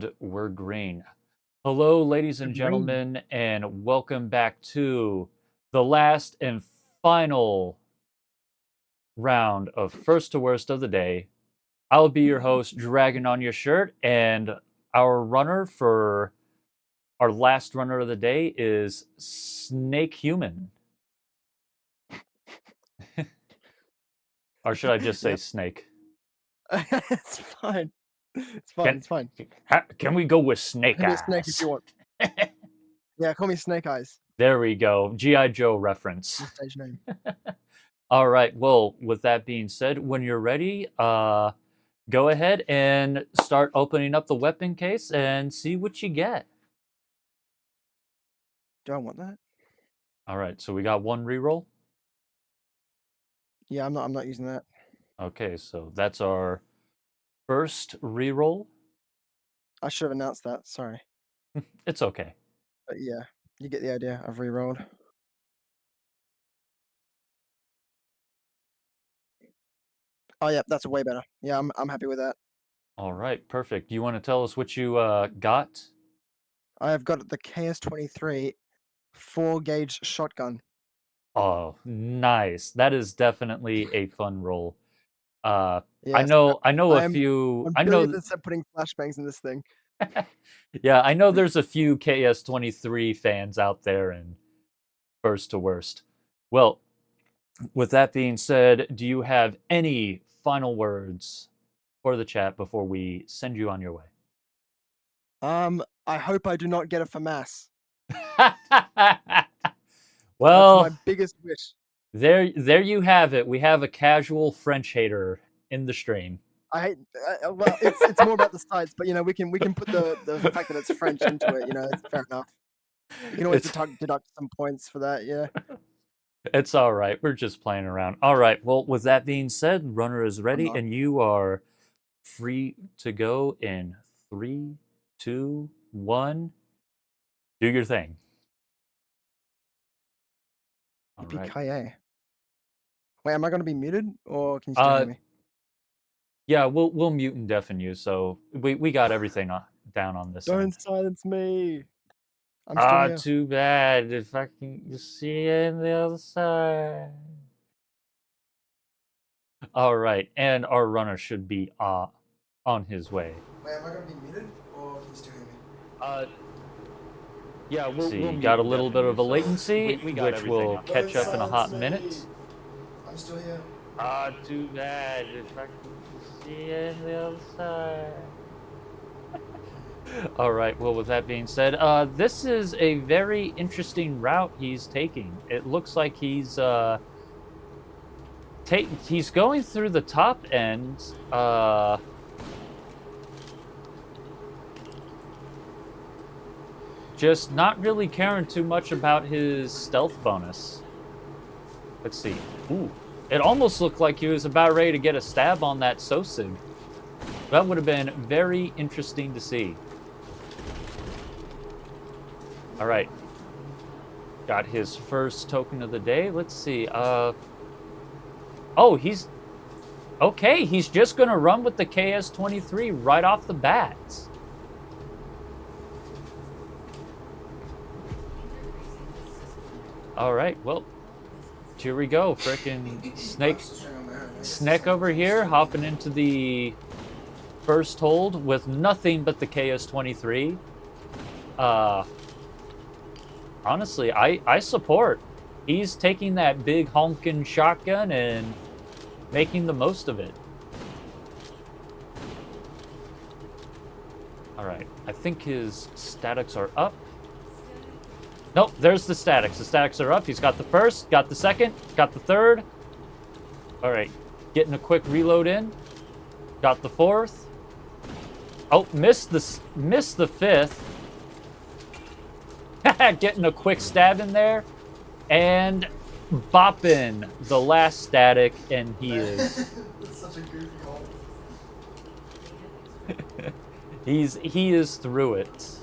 And we're green. Hello, ladies and Green. gentlemen, and welcome back to the last and final round of First to Worst of the day. I'll be your host, Dragon on Your Shirt, and our runner for our last runner of the day is snekhuman. Or should I just say Yep. snake? It's fine. It's fine. Can It's fine. can we go with snake Call me a snake if eyes? you want. Yeah, call me Snake Eyes. There we go. G.I. Joe reference. My stage name. All right. Well, with that being said, when you're ready, go ahead and start opening up the weapon case and see what you get. Do I want that? All right. So we got one reroll. Yeah, I'm not using that. Okay. So that's our first reroll. I should have announced that. Sorry. It's okay. But yeah, you get the idea. I've re-rolled. Oh yeah, that's way better. Yeah, I'm happy with that. All right. Perfect. You want to tell us what you got? I have got the KS-23 4-gauge shotgun. Oh, nice. That is definitely a fun roll. Uh, I Yes, know. I know a I'm few. I'm I know. 1,000,000% putting flashbangs in this thing. Yeah, I know there's a few KS-23 fans out there and first to worst. Well, with that being said, do you have any final words for the chat before we send you on your way? I hope I do not get a FAMAS. That's my Well, biggest wish. there you have it. We have a casual French hater in the stream. I hate. Well, it's more about the sites, but we can put the fact that it's French into it. It's fair enough. You can always It's deduct some points for that. Yeah. it's all right. We're just playing around. All right. Well, with that being said, runner is I'm ready, not. and you are free to go in 3, 2, 1. Do your thing. All right. Yippee-ki-yay. Wait, am I going to be muted, or can you still hear Uh, me? yeah, we'll mute and deafen you, so we got everything down on this end. Don't silence me. I'm still Ah, here. too bad. If I can see you on the other side. All right, and our runner should be on his way. Wait, am I going to be muted, or can you still hear me? Uh, yeah, we'll See, mute got a and little deafen bit you, of a so latency, we got which everything will on. catch up in a hot minute. I'm still here. Ah, too bad. If I can see you on the other side. All right. Well, with that being said, this is a very interesting route he's taking. It looks like he's he's going through the top end. Just not really caring too much about his stealth bonus. Let's see. Ooh, it almost looked like he was about ready to get a stab on that Sosig. That would have been very interesting to see. All right. Got his first token of the day. Let's see. Oh, he's okay. He's just going to run with the KS-23 right off the bat. All right. Well, here we go. Frickin' Snake over here hopping into the first hold with nothing but the KS-23. Honestly, I support. He's taking that big honkin' shotgun and making the most of it. All right, I think his statics are up. Nope, there's the statics. The statics are up. He's got the first, got the second, got the third. All right, getting a quick reload in. Got the fourth. Oh, missed the fifth. Getting a quick stab in there, and bopping the last static, and he is. That's such a goofy hole. he is through it.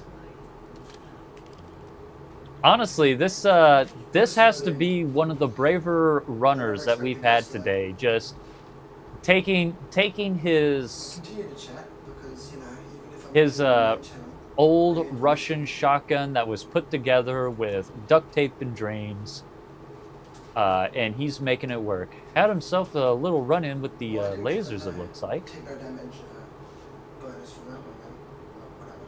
Honestly, this has to be one of the braver runners that we've had today. Just taking his. Continue to chat because even if his old Russian shotgun that was put together with duct tape and drains, and he's making it work. Had himself a little run-in with the lasers, it looks like. Take no damage bonus from that one, man. Whatever.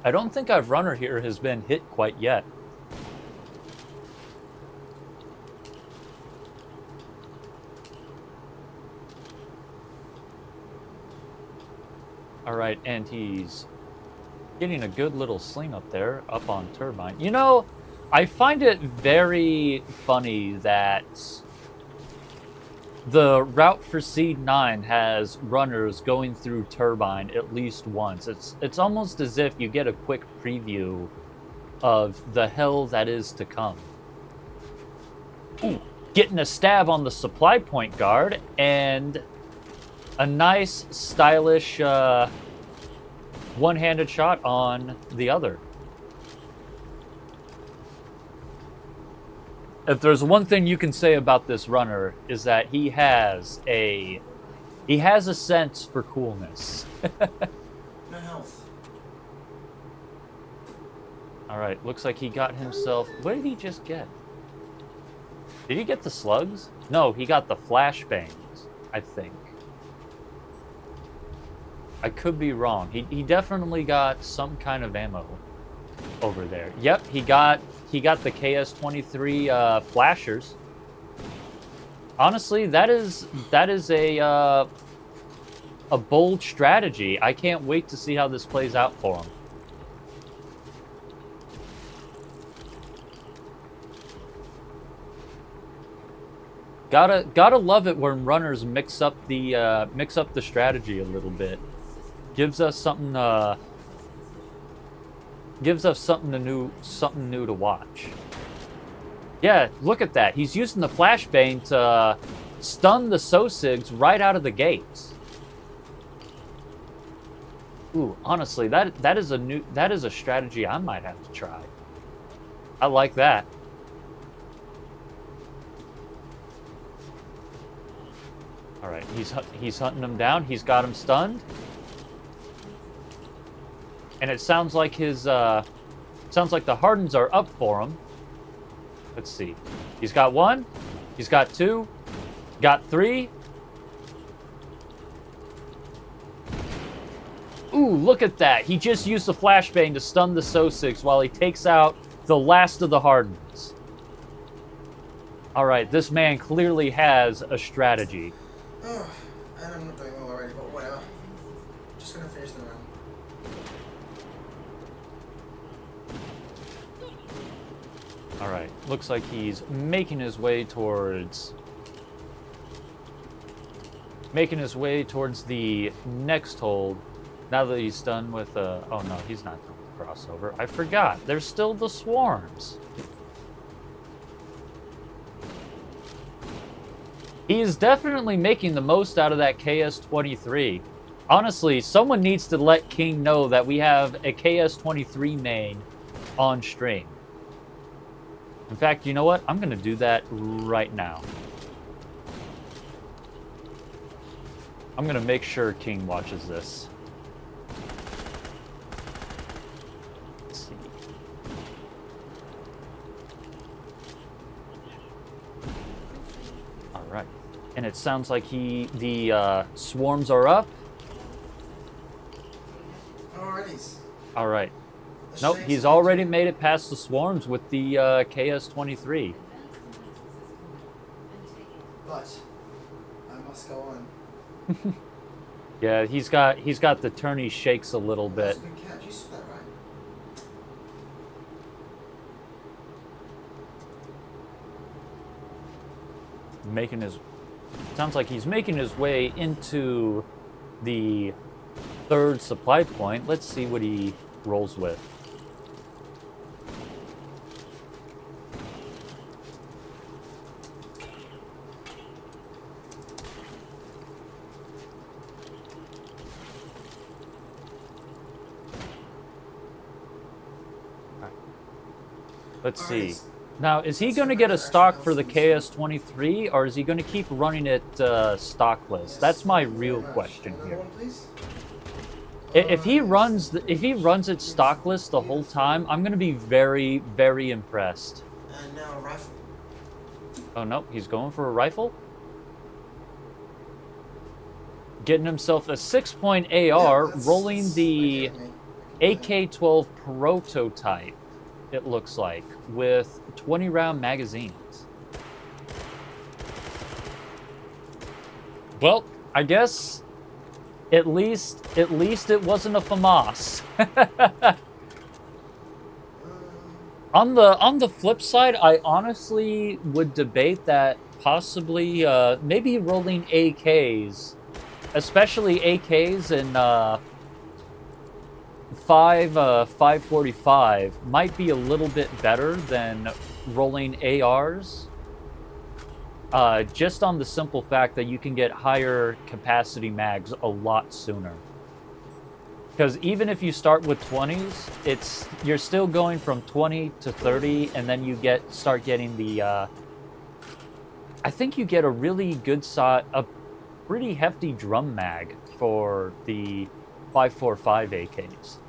I don't think our runner here has been hit quite yet. All right, and he's getting a good little sling up there, up on turbine. You know, I find it very funny that the route for Seed 9 has runners going through turbine at least once. It's almost as if you get a quick preview of the hell that is to come. Ooh, getting a stab on the supply point guard, and a nice, stylish one-handed shot on the other. If there's one thing you can say about this runner, is that he has a sense for coolness. No health. All right, looks like he got himself. What did he just get? Did he get the slugs? No, he got the flashbangs, I think. I could be wrong. He definitely got some kind of ammo over there. Yep, he got the KS-23 flashers. Honestly, that is a bold strategy. I can't wait to see how this plays out for him. Gotta love it when runners mix up the strategy a little bit. Gives us something new to watch. Yeah, look at that. He's using the flashbang to stun the Sosigs right out of the gates. Ooh, honestly, that is a strategy I might have to try. I like that. All right, he's hunting him down. He's got him stunned. And it sounds like the hardens are up for him. Let's see. He's got one. He's got two. Got three. Ooh, look at that. He just used the flashbang to stun the Sosigs while he takes out the last of the hardens. All right, this man clearly has a strategy. Oh, and I'm not doing well already, but whatever. Just gonna finish the round. All right, looks like he's making his way towards the next hold. Now that he's done with oh no, he's not done with the crossover. I forgot. There's still the swarms. He is definitely making the most out of that KS-23. Honestly, someone needs to let King know that we have a KS-23 main on stream. In fact, you know what? I'm going to do that right now. I'm going to make sure King watches this. Let's see. All right. And it sounds like the swarms are up. Alrighties. All right. Nope, he's already made it past the swarms with the KS-23. But I must go on. Yeah, he's got the turny shakes a little bit. That's a good catch. You saw that, right? Sounds like he's making his way into the third supply point. Let's see what he rolls with. Let's see. Now, is he going to get a stock for the KS-23, or is he going to keep running it stockless? That's my real question Another here. one, please. If he runs it stockless the whole time, I'm going to be very, very impressed. And now a rifle. Oh no, he's going for a rifle. Getting himself a 6-point AR, Yeah, rolling that's the okay with me. AK-12 prototype, it looks like, with 20-round magazines. Well, I guess at least it wasn't a FAMAS. On the flip side, I honestly would debate that possibly maybe rolling AKs, especially AKs in 545 might be a little bit better than rolling ARs. Just on the simple fact that you can get higher capacity mags a lot sooner. Because even if you start with 20s, you're still going from 20 to 30, and then you start getting the. I think you get a really good a pretty hefty drum mag for the 545 AKs.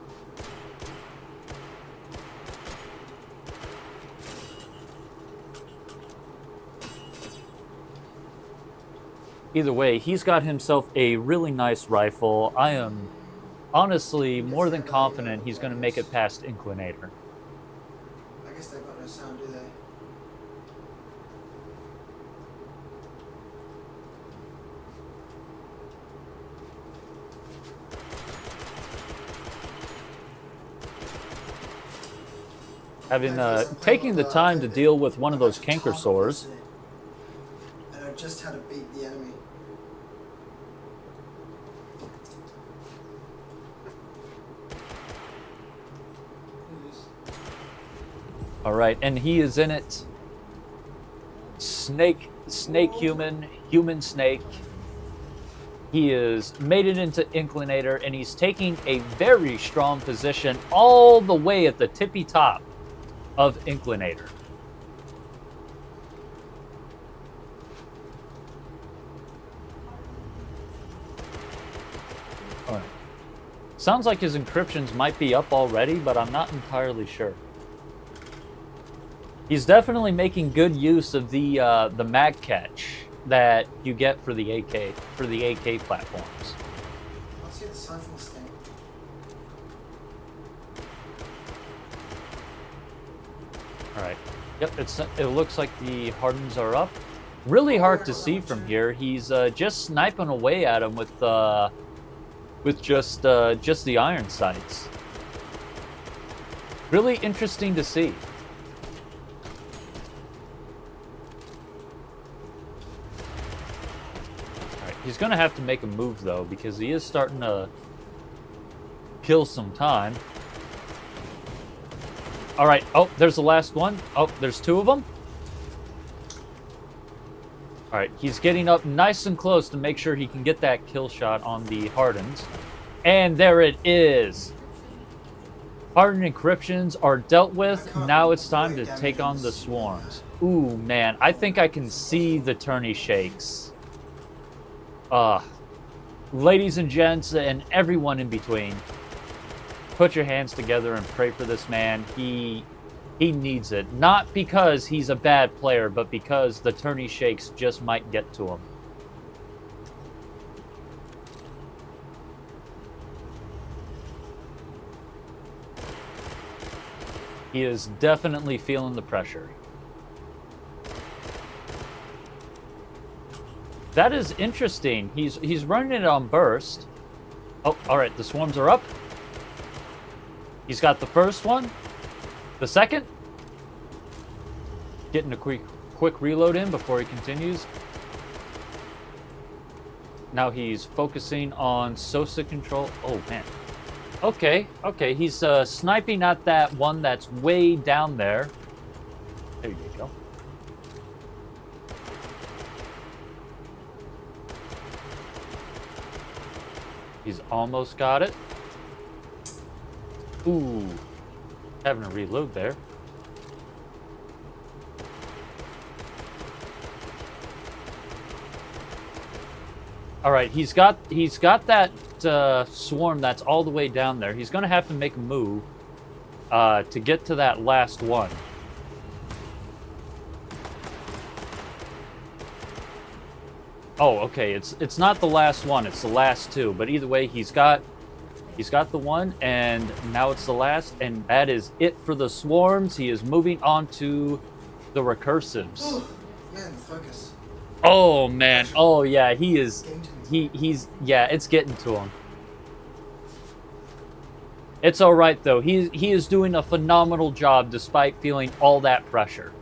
Either way, he's got himself a really nice rifle. I am honestly more than confident he's going to make it past Inclinator. I guess they've got no sound, do they? Having taking the time to deal with one of those canker sores. And I just had to beat the enemy. All right, and he is in it. Snekhuman, human snake. He is made it into Inclinator, and he's taking a very strong position all the way at the tippy top of Inclinator. All right. Sounds like his encryptions might be up already, but I'm not entirely sure. He's definitely making good use of the mag catch that you get for the AK platforms. Let's see the sign from this thing. All right. Yep. It looks like the hardens are up. Really hard to see from here. He's just sniping away at him with just the iron sights. Really interesting to see. He's going to have to make a move, though, because he is starting to kill some time. All right. Oh, there's the last one. Oh, there's two of them. All right. He's getting up nice and close to make sure he can get that kill shot on the Hardens. And there it is. Hardened encryptions are dealt with. Now it's time to take on the swarms. Ooh, man. I think I can see the tourney shakes. Ladies and gents and everyone in between, put your hands together and pray for this man. He needs it. Not because he's a bad player, but because the tourney shakes just might get to him. He is definitely feeling the pressure. That is interesting. He's running it on burst. Oh, all right. The swarms are up. He's got the first one. The second. Getting a quick reload in before he continues. Now he's focusing on Sosa control. Oh, man. Okay. He's sniping at that one that's way down there. There you go. He's almost got it. Ooh. Having a reload there. All right, he's got that swarm that's all the way down there. He's gonna have to make a move to get to that last one. Oh, okay. It's not the last one. It's the last two. But either way, he's got the one, and now it's the last, and that is it for the swarms. He is moving on to the recursives. Oh, man, the focus. Oh man. Oh yeah. He is. He's yeah. It's getting to him. It's all right though. He is doing a phenomenal job despite feeling all that pressure.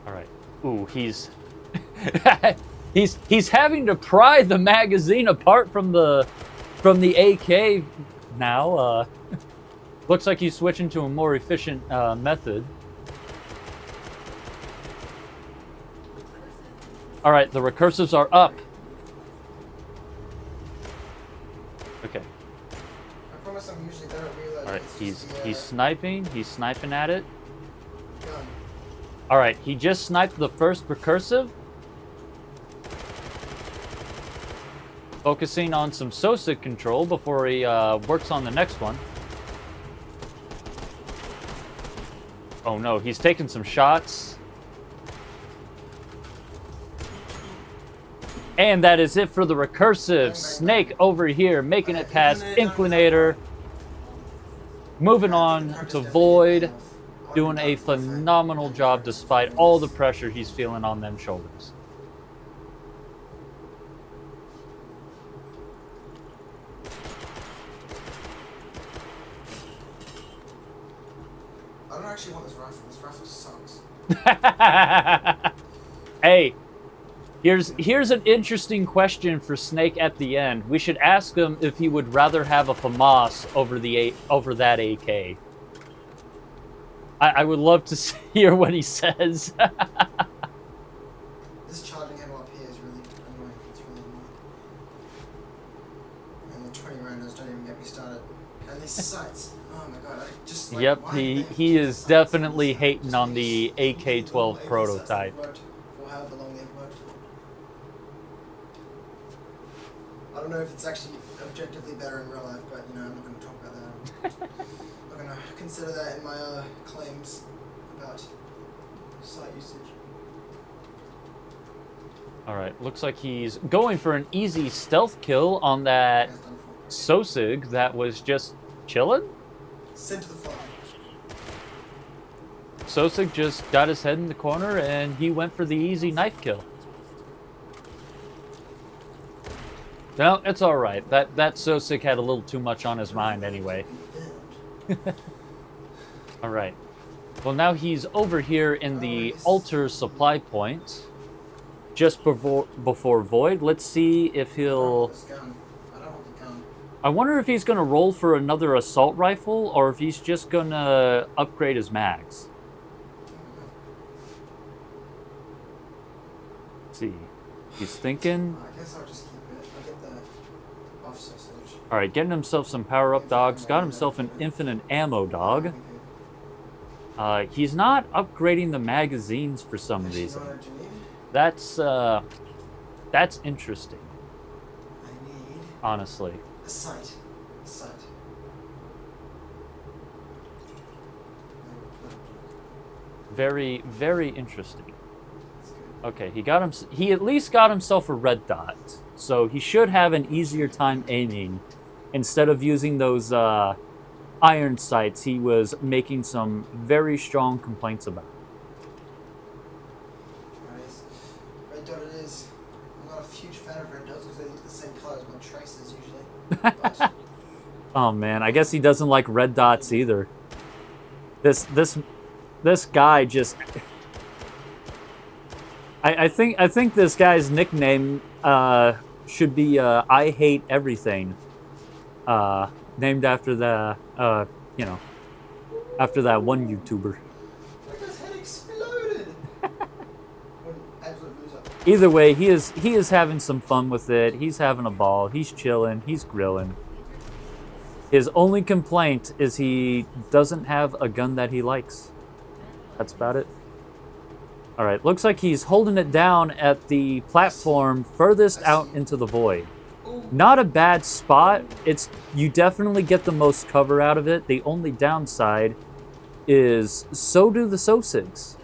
All right. Ooh, he's he's having to pry the magazine apart from the AK now. Looks like he's switching to a more efficient method. All right, the recursives are up. Okay. I promise I'm usually better at reloading. All right, It's he's just the, sniping. He's sniping at it. gun. All right, he just sniped the first recursive. Focusing on some SOSIG control before he works on the next one. Oh no, he's taking some shots. And that is it for the recursive. Snake over here, making it past Inclinator. Moving on to Void, doing a phenomenal job despite all the pressure he's feeling on them shoulders. I don't actually want this rifle. This rifle sucks. Hey, here's an interesting question for Snake at the end. We should ask him if he would rather have a FAMAS over that AK. I would love to hear what he says. This charging handle up here is really annoying. It's really annoying. And the 20 rounders don't even get me started. And these sights. Oh my god, I just like, Yep, why he they is sights definitely inside? hating Just on these the AK-12 little AV prototype. sights that have worked for however long they've worked for. I don't know if it's actually objectively better in real life, but you know, I'm not going to talk about that. I'm not going to consider that in my claims about site usage. All right, looks like he's going for an easy stealth kill on that That's done for. SOSIG that was just chilling. Send to the fly. SOSIG just got his head in the corner and he went for the easy knife kill. No, it's all right. That SOSIG had a little too much on his mind anyway. All right. Well, now he's over here in the altar supply point, just before Void. Let's see if he'll. I don't want the gun. I wonder if he's gonna roll for another assault rifle or if he's just gonna upgrade his mags. Let's see. He's thinking. I guess I'll just keep it. I'll get the off sausage. All right, getting himself some power-up dogs. Got himself an infinite ammo dog. He's not upgrading the magazines for some reason. That's interesting, I need honestly. a sight. A sight. Very, very interesting. That's good. Okay, he at least got himself a red dot, so he should have an easier time aiming instead of using those iron sights he was making some very strong complaints about. Nice. Red dot it is. I'm not a huge fan of red dots because they look the same color as my traces usually. But Oh man, I guess he doesn't like red dots either. This guy just I think this guy's nickname should be I hate everything. Named after the after that one YouTuber. my guy's head exploded. What an absolute loser. Either way, he is having some fun with it. He's having a ball. He's chilling. He's grilling. His only complaint is he doesn't have a gun that he likes. That's about it. All right, looks like he's holding it down at the platform furthest out into the void. Not a bad spot. You definitely get the most cover out of it. The only downside is so do the Sosigs.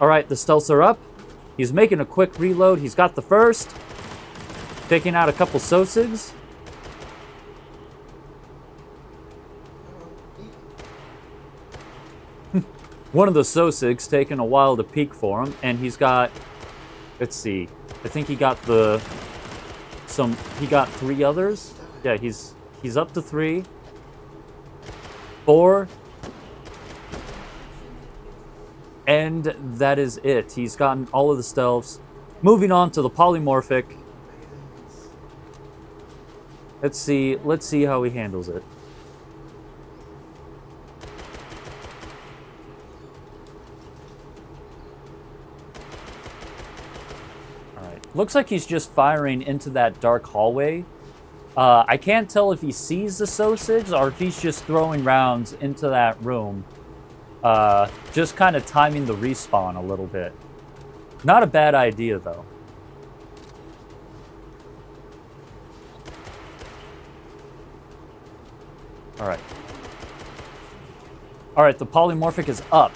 All right, the stealths are up. He's making a quick reload. He's got the first. Taking out a couple Sosigs. One of the Sosigs taking a while to peek for him, and he's got, let's see, I think he got he got 3 others. Yeah, he's up to 3. 4. And that is it. He's gotten all of the stealths. Moving on to the polymorphic. Let's see how he handles it. Looks like he's just firing into that dark hallway. I can't tell if he sees the Sosigs or if he's just throwing rounds into that room. Just kind of timing the respawn a little bit. Not a bad idea, though. Alright. Alright, the polymorphic is up.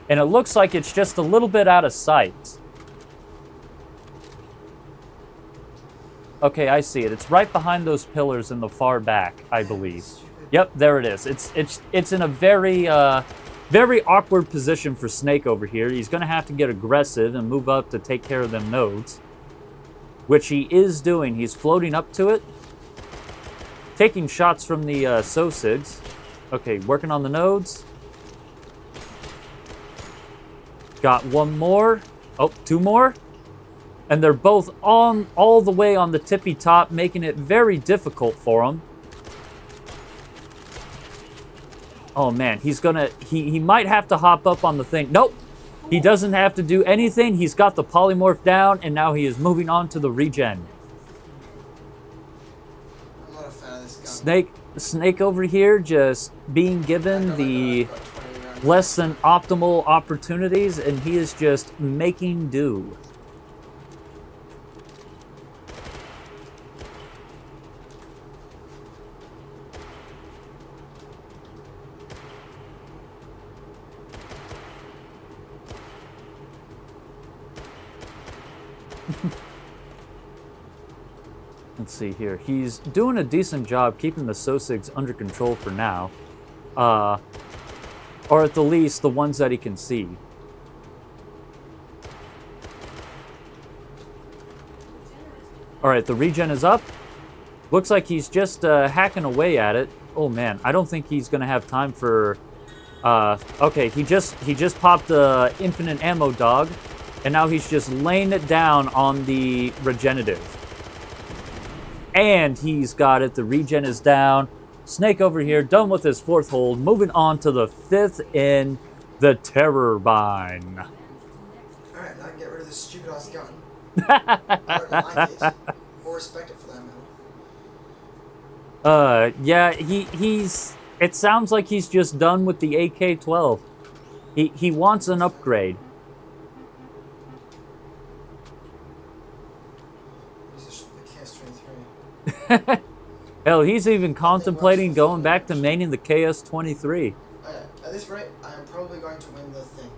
And it looks like it's just a little bit out of sight. Okay, I see it. It's right behind those pillars in the far back, I believe. Yep, there it is. It's in a very very awkward position for Snake over here. He's going to have to get aggressive and move up to take care of them nodes, which he is doing. He's floating up to it, taking shots from the Sosigs. Okay, working on the nodes. Got 1 more. Oh, 2 more. And they're both on all the way on the tippy top, making it very difficult for him. Oh man, he might have to hop up on the thing. Nope, he doesn't have to do anything. He's got the polymorph down, and now he is moving on to the regen. I'm not a fan of this gun. Snake over here just being given the less than optimal opportunities, and he is just making do. Let's see here. He's doing a decent job keeping the Sosigs under control for now. Or at the least, the ones that he can see. Alright, the regen is up. Looks like he's just hacking away at it. Oh man, I don't think he's going to have time for... okay, he just popped the infinite ammo dog. And now he's just laying it down on the regenerative. And he's got it. The regen is down. Snake over here, done with his 4th hold. Moving on to the 5th in the Terror Bind. Alright, now I can get rid of this stupid ass gun. I don't like it. Or respect it for that matter. Yeah, he's... It sounds like he's just done with the AK-12. He wants an upgrade. Hell, he's even contemplating going back to maining the KS-23. At this rate, I am probably going to win the thing.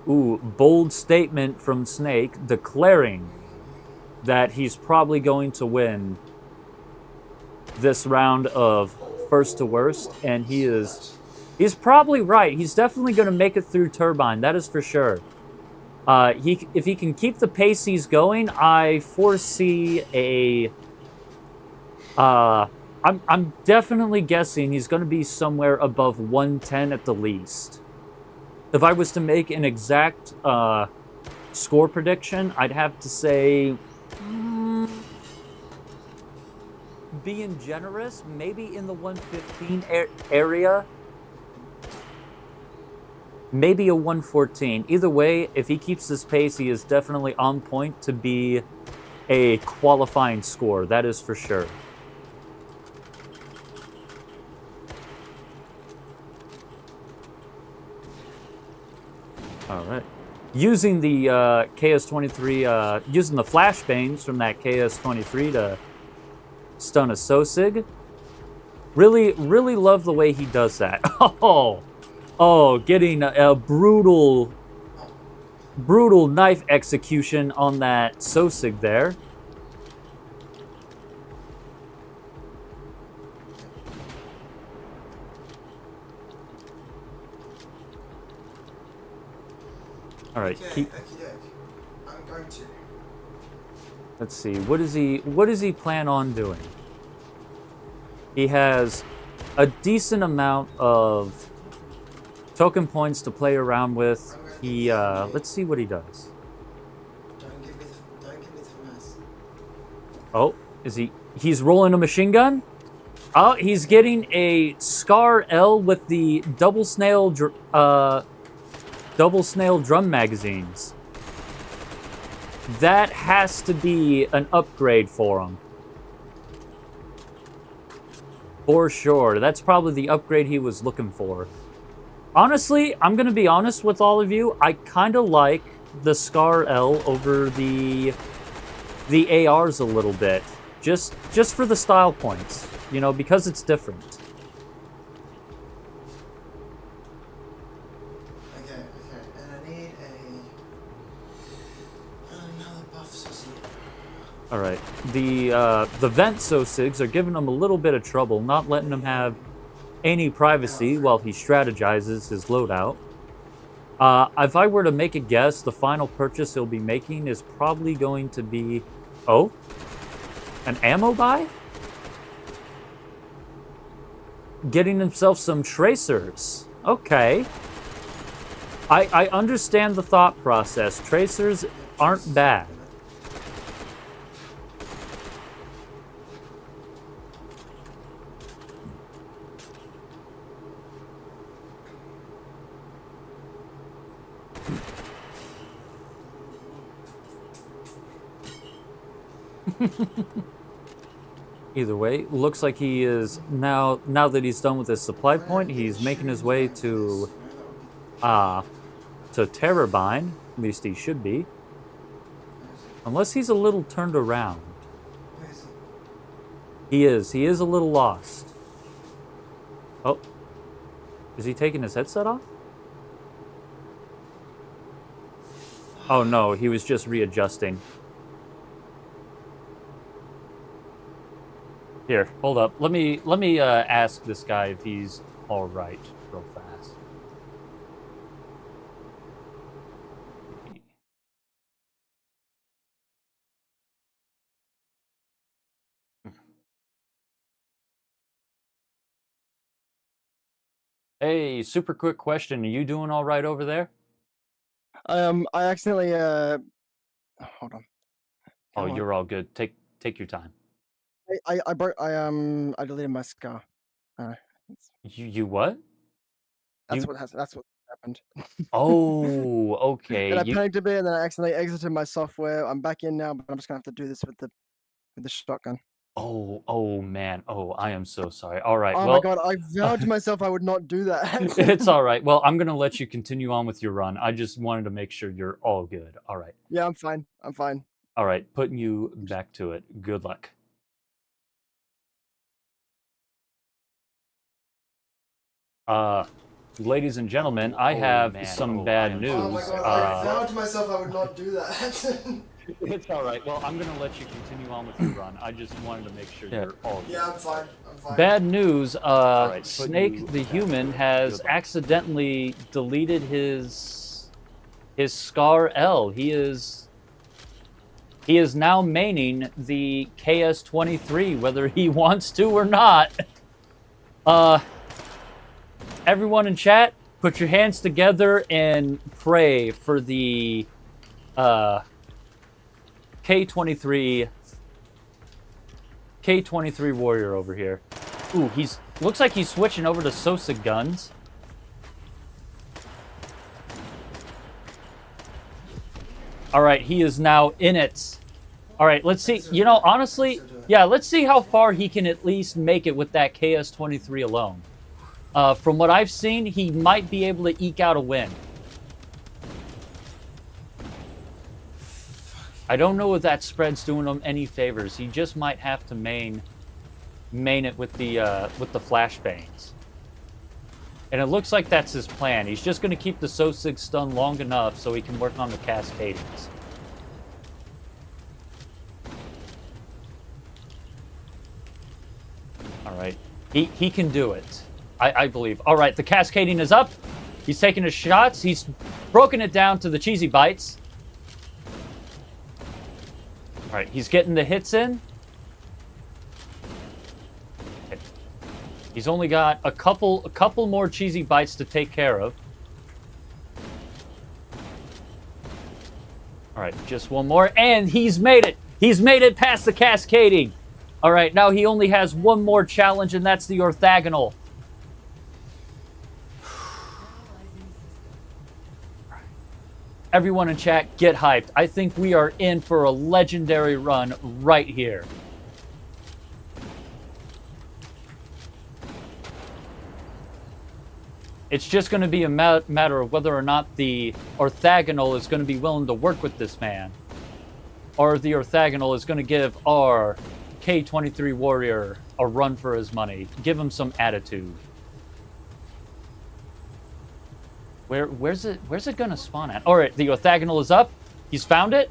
Ooh, bold statement from Snake, declaring that he's probably going to win this round of first to worst, and he's probably right. He's definitely going to make it through Turbine, that is for sure. If he can keep the pace he's going, I foresee a... I'm definitely guessing he's going to be somewhere above 110 at the least. If I was to make an exact score prediction, I'd have to say... being generous, maybe in the 115 area. maybe a 114. Either way, if he keeps this pace, he is definitely on point to be a qualifying score. That is for sure. All right. Using the KS-23, using the flashbangs from that KS-23 to stun a Sosig. Really, really love the way he does that. Oh, getting a brutal knife execution on that Sosig there. All right, Okay, I'm going to. Let's see. What does he plan on doing? He has a decent amount of token points to play around with. He let's see what he does. Don't give me the finesse. Oh, he's rolling a machine gun? Oh, he's getting a Scar L with the double snail drum magazines. That has to be an upgrade for him. For sure. That's probably the upgrade he was looking for. Honestly, I'm going to be honest with all of you. I kind of like the Scar L over the ARs a little bit. Just for the style points. You know, because it's different. Okay. And I need another buff Sosig. Alright. The vent Sosigs are giving him a little bit of trouble, not letting him have any privacy while he strategizes his loadout. If I were to make a guess, the final purchase he'll be making is probably going to be... Oh? An ammo buy? Getting himself some tracers. Okay. I understand the thought process. Tracers aren't bad. Either way, looks like he is now that he's done with his supply point, he's making his way to Terrorbind. At least he should be. Unless he's a little turned around. He is a little lost. Oh. Is he taking his headset off? Oh no, he was just readjusting. Here, hold up. Let me ask this guy if he's all right, real fast. Hey, super quick question. Are you doing all right over there? I accidentally hold on. Oh, you're all good. Take your time. I deleted my scar. You what? That's what happened. Oh, okay. And I panicked a bit, and then I accidentally exited my software. I'm back in now, but I'm just gonna have to do this with the shotgun. Oh man. Oh, I am so sorry. All right. Oh well, my god, I vowed to myself I would not do that. it's all right. Well, I'm gonna let you continue on with your run. I just wanted to make sure you're all good. All right. Yeah, I'm fine. All right. Putting you back to it. Good luck. Ladies and gentlemen, I have some bad news. Oh my god, I vowed to myself I would not do that. It's all right. Well, I'm gonna let you continue on with your run. I just wanted to make sure you're all good. Yeah, I'm fine. Bad news. Snake the human has accidentally deleted his Scar L. He is now maining the KS-23, whether he wants to or not. Everyone in chat, put your hands together and pray for the K-23 warrior over here. Ooh, looks like he's switching over to Sosa guns. All right, he is now in it. All right, let's see. You know, honestly, yeah, let's see how far he can at least make it with that KS-23 alone. From what I've seen, he might be able to eke out a win. I don't know if that spread's doing him any favors. He just might have to main it with the flashbangs. And it looks like that's his plan. He's just going to keep the Sosig stunned long enough so he can work on the cascadings. All right. He can do it. I believe. All right, the cascading is up. He's taking his shots. He's broken it down to the cheesy bites. All right, he's getting the hits in. Okay. He's only got a couple more cheesy bites to take care of. All right, just one more, and he's made it. He's made it past the cascading. All right, now he only has one more challenge, and that's the orthogonal. Everyone in chat, get hyped. I think we are in for a legendary run right here. It's just going to be a matter of whether or not the orthogonal is going to be willing to work with this man, or the orthogonal is going to give our K-23 warrior a run for his money. Give him some attitude. Where's it gonna spawn at? All right, the orthogonal is up. He's found it.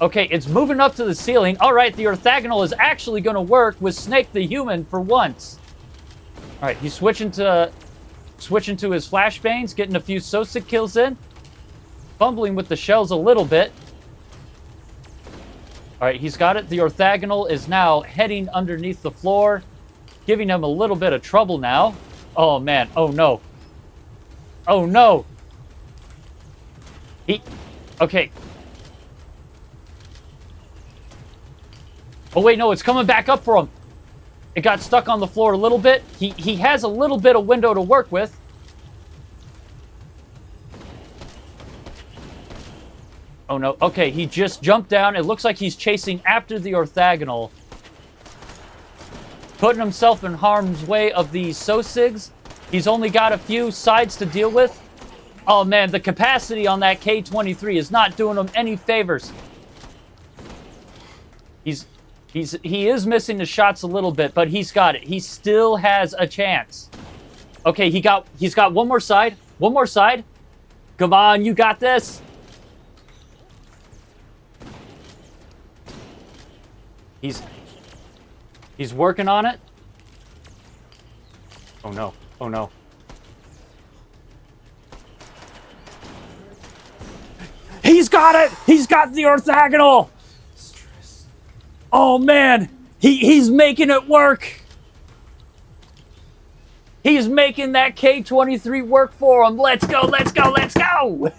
Okay, it's moving up to the ceiling. All right, the orthogonal is actually gonna work with Snake the Human for once. All right, he's switching to his flashbangs, getting a few Sosig kills in, fumbling with the shells a little bit. All right, he's got it. The orthogonal is now heading underneath the floor, giving him a little bit of trouble now. Oh man, oh no. Oh no! Okay. Oh wait, no, it's coming back up for him. It got stuck on the floor a little bit. He has a little bit of window to work with. Oh no, okay, he just jumped down. It looks like he's chasing after the orthogonal, putting himself in harm's way of these Sosigs. He's only got a few sides to deal with. Oh man, the capacity on that K-23 is not doing him any favors. He is missing the shots a little bit, but he's got it. He still has a chance. Okay, he's got one more side. One more side. Come on, you got this. He's working on it. Oh no. Oh no. He's got it! He's got the orthogonal! Oh man! He's making it work! He's making that K-23 work for him! Let's go, let's go, let's go!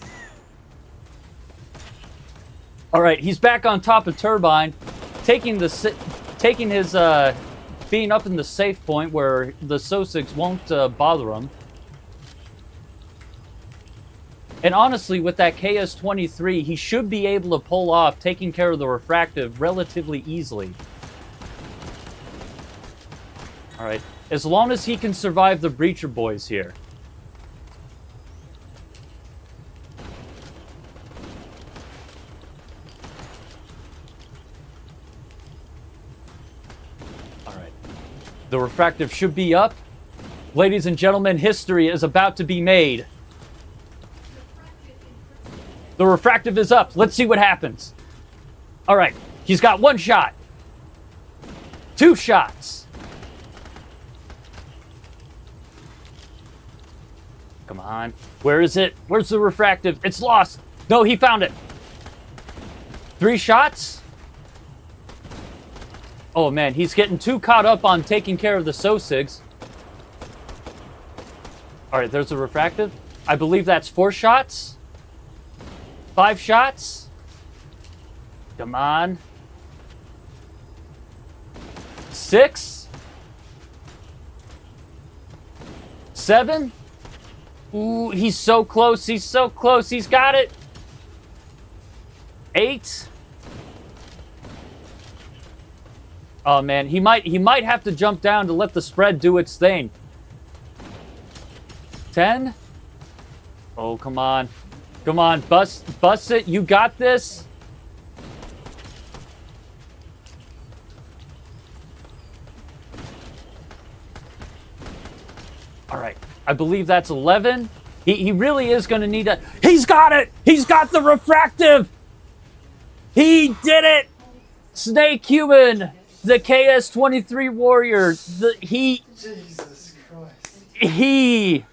Alright, he's back on top of Turbine, taking his being up in the safe point where the Sosigs won't bother him. And honestly, with that KS-23, he should be able to pull off taking care of the refractive relatively easily. Alright, as long as he can survive the Breacher boys here. The refractive should be up. Ladies and gentlemen, history is about to be made. The refractive is up. Let's see what happens. All right. He's got one shot. Two shots. Come on. Where is it? Where's the refractive? It's lost. No, he found it. 3 shots. Oh man, he's getting too caught up on taking care of the Sosigs. Alright, there's a refractive. I believe that's 4 shots. 5 shots. Come on. 6. 7. Ooh, he's so close. He's so close. He's got it. 8. Oh man, he might have to jump down to let the spread do its thing. 10. Oh, come on. Come on, bust it. You got this. All right. I believe that's 11. He really is going to need a... He's got it! He's got the refractive! He did it! Snekhuman, the KS-23 warrior, Jesus Christ. he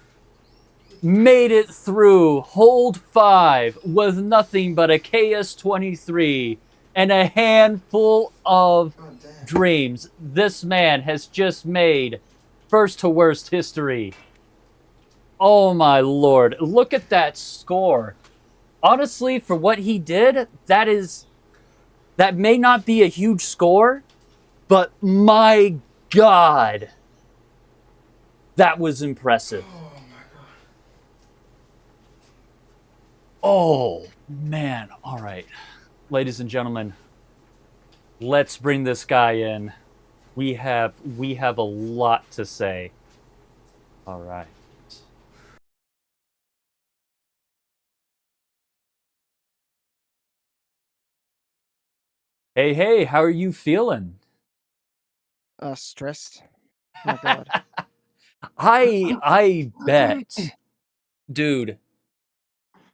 made it through hold 5 with nothing but a KS-23 and a handful of God damn. dreams. This man has just made first to worst history. Oh my lord, look at that score. Honestly, for what he did, that may not be a huge score, but my god, that was impressive. Oh my god. Oh man, all right. Ladies and gentlemen, let's bring this guy in. We have a lot to say. All right. Hey, how are you feeling? Stressed. Oh my god. I bet, dude.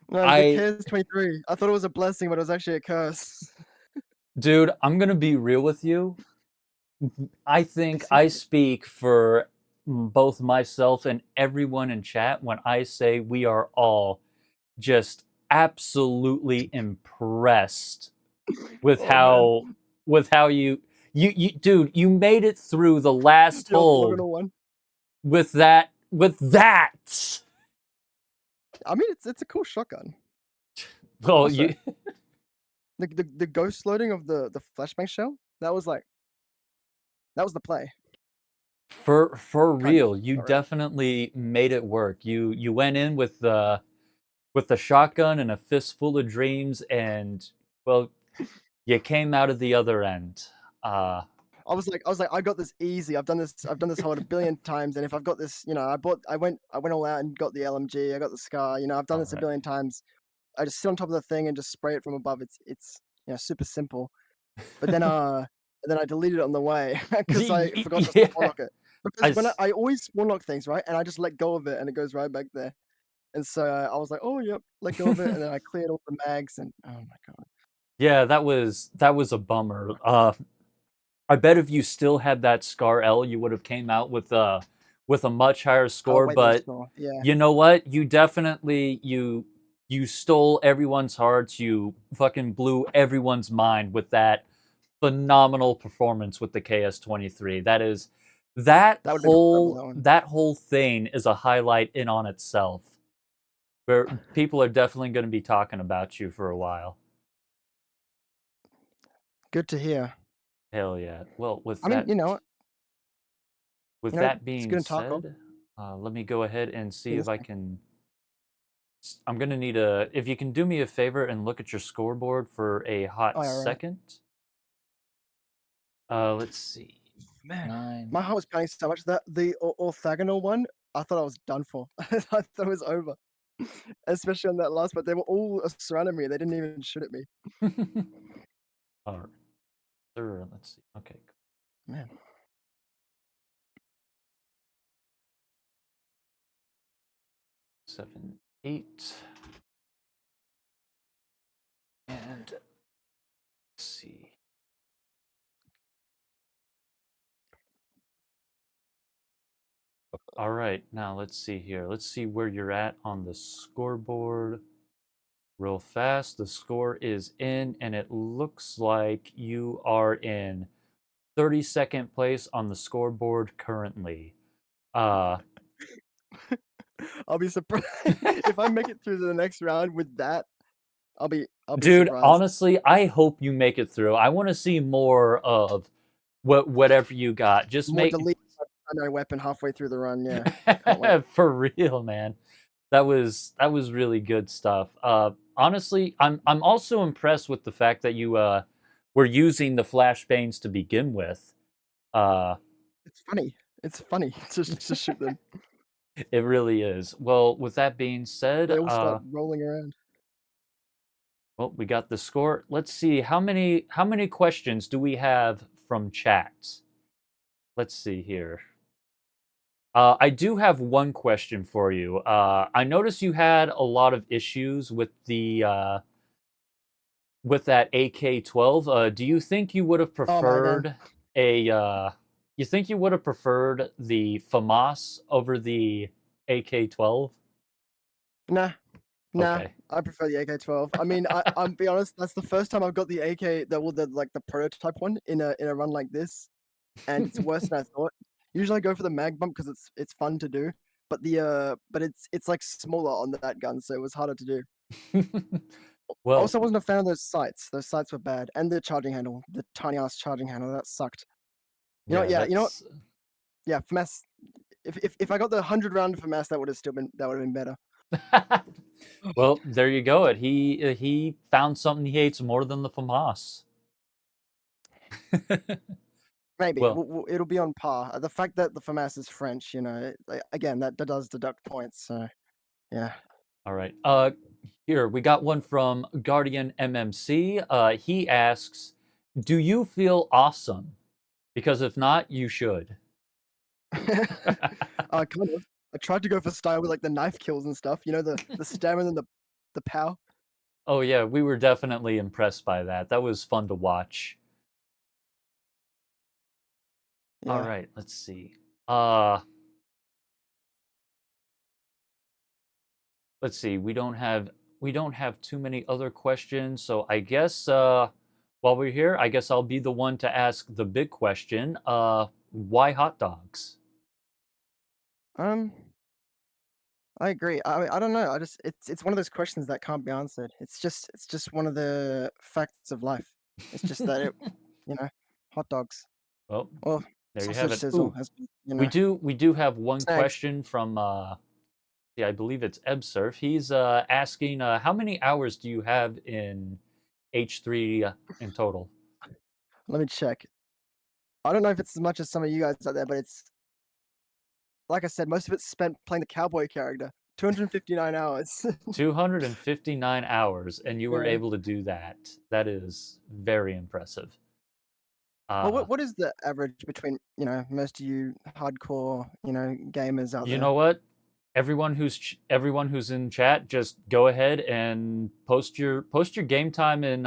No, the KS-23. I thought it was a blessing, but it was actually a curse. Dude, I'm gonna be real with you. I think I speak for both myself and everyone in chat when I say we are all just absolutely impressed with Oh, how you dude, you made it through the last Yo, hold 401. with that. I mean, it's a cool shotgun. Well, Also, the ghost loading of the flashbang shell, that was the play. for Kind real, of, you not really. definitely made it work. You went in with the shotgun and a fistful of dreams, and well, you came out of the other end. I was like, I got this easy. I've done this hold a billion times, and if I've got this, I went all out and got the LMG. I got the Scar. I've done this a Alright. billion times. I just sit on top of the thing and just spray it from above. It's super simple. But then I deleted it on the way because I forgot to Yeah. spawn lock it. Because when s- I always spawn lock things, right, and I just let go of it and it goes right back there. And so I was like, oh yep, let go of it, and then I cleared all the mags, and oh my god. Yeah, that was a bummer. I bet if you still had that Scar L, you would have came out with a much higher Oh, score. wait, there's But more. Yeah. you know what? You definitely you stole everyone's hearts. You fucking blew everyone's mind with that phenomenal performance with the KS-23. That is That would have been horrible, that one. that whole thing is a highlight in on itself. Where people are definitely going to be talking about you for a while. Good to hear. Hell yeah. Well, with I mean, that with that it's being good in Tarkov. said, let me go ahead and see Yeah, if I can. I'm gonna need a. If you can do me a favor and look at your scoreboard for a hot Oh, yeah, right. second. Let's see. Man, 9. my heart was pounding so much that the orthogonal one, I thought I was done for. I thought it was over. Especially on that last, but they were all surrounding me. They didn't even shoot at me. All right. Sure, let's see. Okay. Man. 7, 8. And let's see. All right, now let's see here. Let's see where you're at on the scoreboard. Real fast, the score is in, and it looks like you are in 32nd place on the scoreboard currently. I'll be surprised if I make it through to the next round with that. I'll be Dude, surprised. honestly, I hope you make it through. I want to see more of whatever you got. Just More make delete my primary weapon halfway through the run. Yeah. Can't wait. for real, man. That was really good stuff. Honestly, I'm also impressed with the fact that you were using the flashbangs to begin with. Uh, It's funny. It's funny to shoot them. it really is. Well, with that being said, They all start rolling around. well, we got the score. Let's see how many questions do we have from chat. Let's see here. I do have one question for you. I noticed you had a lot of issues with that AK-12. Do you think you would have Oh my god. preferred a? You think you would have preferred the FAMAS over the AK-12? Nah, nah. Okay. I prefer the AK-12. I mean, I'm be honest. That's the first time I've got the AK, the like the prototype one in a run like this, and it's worse than I thought. Usually I go for the mag bump because it's fun to do, but but it's like smaller on that gun, so it was harder to do. Well, Also, wasn't a fan of those sights. Those sights were bad, and the charging handle, the tiny ass charging handle, that sucked. You know, yeah, what, yeah, you know what? that's Yeah, FMAS. If I got the 100 round FMAS, that would have still been better. well, there you go. He found something he hates more than the FAMAS. Maybe Well, it'll be on par. The fact that the FMAS is French, again, that does deduct points. So yeah. all right. Here we got one from Guardian MMC. He asks, "Do you feel awesome? Because if not, you should." Kind of. I tried to go for style with like the knife kills and stuff. You know, the stamina and the power. Oh yeah, we were definitely impressed by that. That was fun to watch. All Yeah. right, let's see. Uh let's see. We don't have too many other questions, so I guess while we're here, I guess I'll be the one to ask the big question. Why hot dogs? Um, I agree. I don't know. It's one of those questions that can't be answered. It's just one of the facts of life. It's just that hot dogs Well, or there you have sausage it. sizzle, Ooh, as we do have one snags. question from yeah, I believe it's Ebsurf. He's asking how many hours do you have in H3 in total? Let me check. I don't know if it's as much as some of you guys out there, but it's like I said, most of it's spent playing the cowboy character. 259 hours. 259 hours, and you were Yeah. able to do that. That is very impressive. Well, Uh, what is the average between most of you hardcore gamers out you there? know what? Everyone who's in chat, just go ahead and post your game time in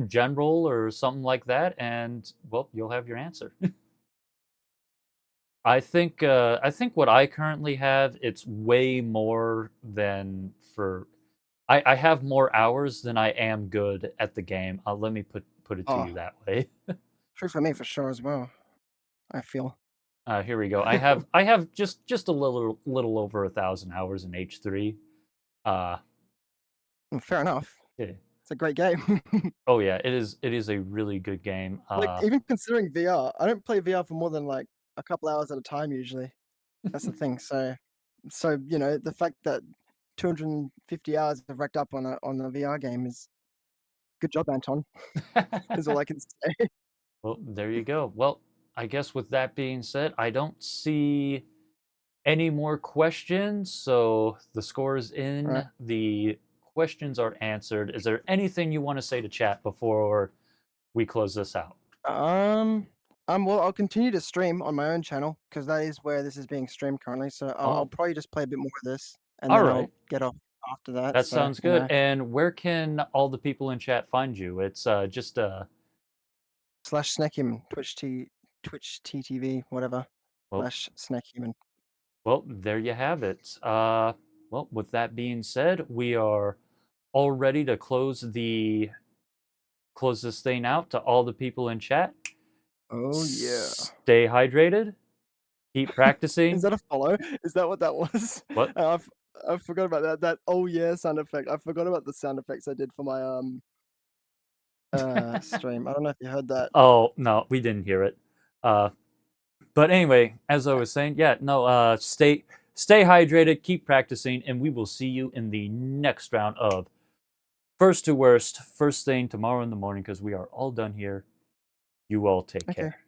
general or something like that, and well, you'll have your answer. I think what I currently have, it's way more than for I have more hours than I am good at the game. Let me put it to Oh, you that way. true for me for sure as well. I feel. Here we go. I have just a little over 1,000 hours in H3. Uh, Fair enough. yeah. It's a great game. Oh yeah, it is a really good game. Like even considering VR, I don't play VR for more than like a couple hours at a time usually. That's the thing. So the fact that 250 hours have racked up on a VR game is good job, Anton. Is all I can say. Well, there you go. Well, I guess with that being said, I don't see any more questions, so the score is Right. in. The questions are answered. Is there anything you want to say to chat before we close this out? Um. Well, I'll continue to stream on my own channel because that is where this is being streamed currently. So I'll Oh, probably just play a bit more of this, and all then right. I'll get off after that. That So sounds good. And where can all the people in chat find you? It's just slash snekhuman Twitch TTV whatever well, slash snekhuman. well, there you have it. Well, with that being said, we are all ready to close this thing out to all the people in chat. Oh yeah. Stay hydrated. Keep Is practicing. that a follow? Is that what that was? What? I forgot about that. That oh yeah sound effect. I forgot about the sound effects I did for my stream. I don't know if you heard that. Oh, no, we didn't hear it. But anyway, as I was saying, yeah, no, Stay hydrated, keep practicing, and we will see you in the next round of First to Worst, first thing tomorrow in the morning, because we are all done here. You all take Okay. care.